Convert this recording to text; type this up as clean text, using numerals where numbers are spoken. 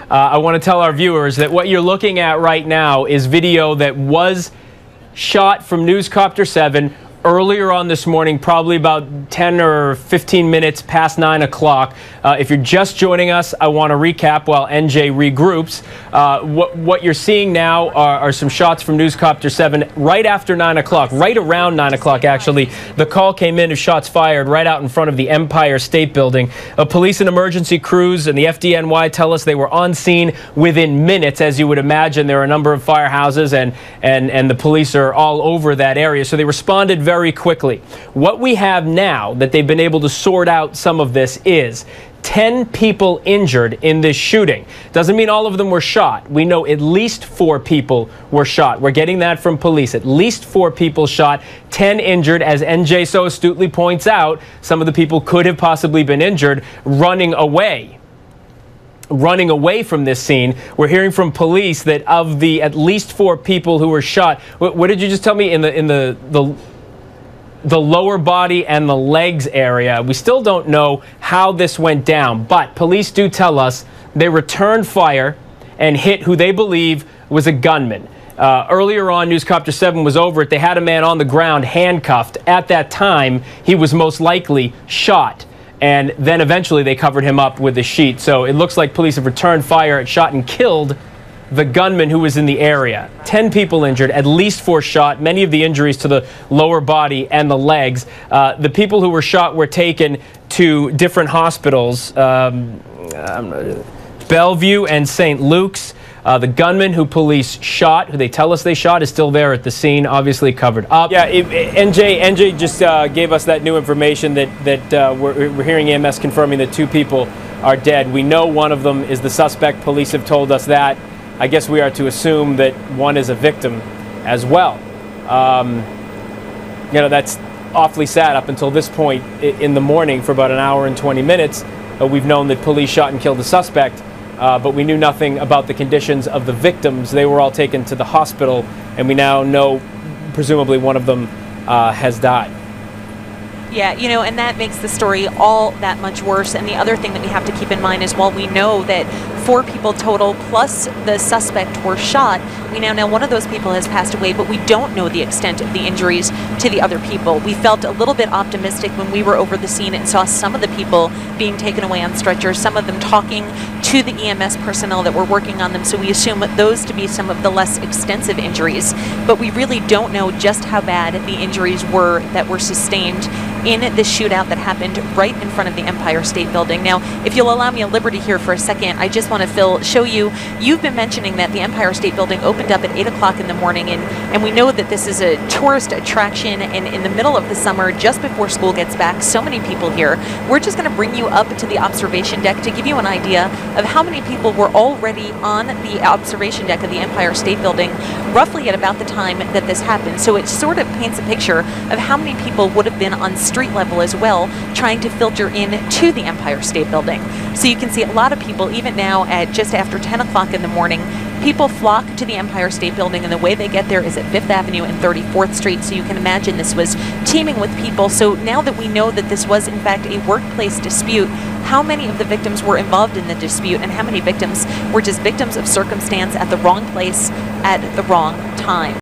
I want to tell our viewers that what you're looking at right now is video that was shot from Newscopter 7 earlier on this morning, probably about 10 or 15 minutes past 9 o'clock. If you're just joining us, I want to recap while NJ regroups. What you're seeing now are some shots from Newscopter 7 right after 9 o'clock, right around 9 o'clock actually. The call came in of shots fired right out in front of the Empire State Building. Police and emergency crews and the FDNY tell us they were on scene within minutes. As you would imagine, there are a number of firehouses and the police are all over that area, so they responded very quickly. What we have now that they've been able to sort out some of this is 10 people injured in this shooting. Doesn't mean all of them were shot. We know at least 4 people were shot. We're getting that from police. At least 4 people shot, 10 injured. As NJ so astutely points out, some of the people could have possibly been injured running away from this scene. We're hearing from police that of the at least 4 people who were shot, what did you just tell me, in the lower body and the legs area? We still don't know how this went down, but police do tell us they returned fire and hit who they believe was a gunman. Earlier on, Newscopter 7 was over it. They had a man on the ground handcuffed. At that time, he was most likely shot, and then eventually they covered him up with a sheet. So it looks like police have returned fire, shot and killed the gunman who was in the area. 10 people injured, at least 4 shot, many of the injuries to the lower body and the legs. The people who were shot were taken to different hospitals, Bellevue and St. Luke's. The gunman who police shot, who they tell us they shot, is still there at the scene, obviously covered up. Yeah, NJ just gave us that new information that we're hearing EMS confirming that 2 people are dead. We know one of them is the suspect. Police have told us that. I guess we are to assume that one is a victim as well. You know, that's awfully sad. Up until this point in the morning, for about an hour and 20 minutes, we've known that police shot and killed the suspect, but we knew nothing about the conditions of the victims. They were all taken to the hospital, and we now know presumably one of them has died. Yeah, you know, and that makes the story all that much worse. And the other thing that we have to keep in mind is, while we know that 4 people total plus the suspect were shot, we now know one of those people has passed away, but we don't know the extent of the injuries to the other people. We felt a little bit optimistic when we were over the scene and saw some of the people being taken away on stretchers, some of them talking to the EMS personnel that were working on them, so we assume those to be some of the less extensive injuries. But we really don't know just how bad the injuries were that were sustained in this shootout that happened right in front of the Empire State Building. Now, if you'll allow me a liberty here for a second, I just want to, Phil, show you, you've been mentioning that the Empire State Building opened up at 8 o'clock in the morning, and we know that this is a tourist attraction, and in the middle of the summer, just before school gets back, so many people here. We're just going to bring you up to the observation deck to give you an idea of how many people were already on the observation deck of the Empire State Building, roughly at about the time that this happened. So it sort of paints a picture of how many people would have been on street level as well, trying to filter in to the Empire State Building. So you can see a lot of people, even now at just after 10 o'clock in the morning, people flock to the Empire State Building, and the way they get there is at 5th Avenue and 34th Street. So you can imagine this was teeming with people. So now that we know that this was in fact a workplace dispute, how many of the victims were involved in the dispute and how many victims were just victims of circumstance at the wrong place at the wrong time?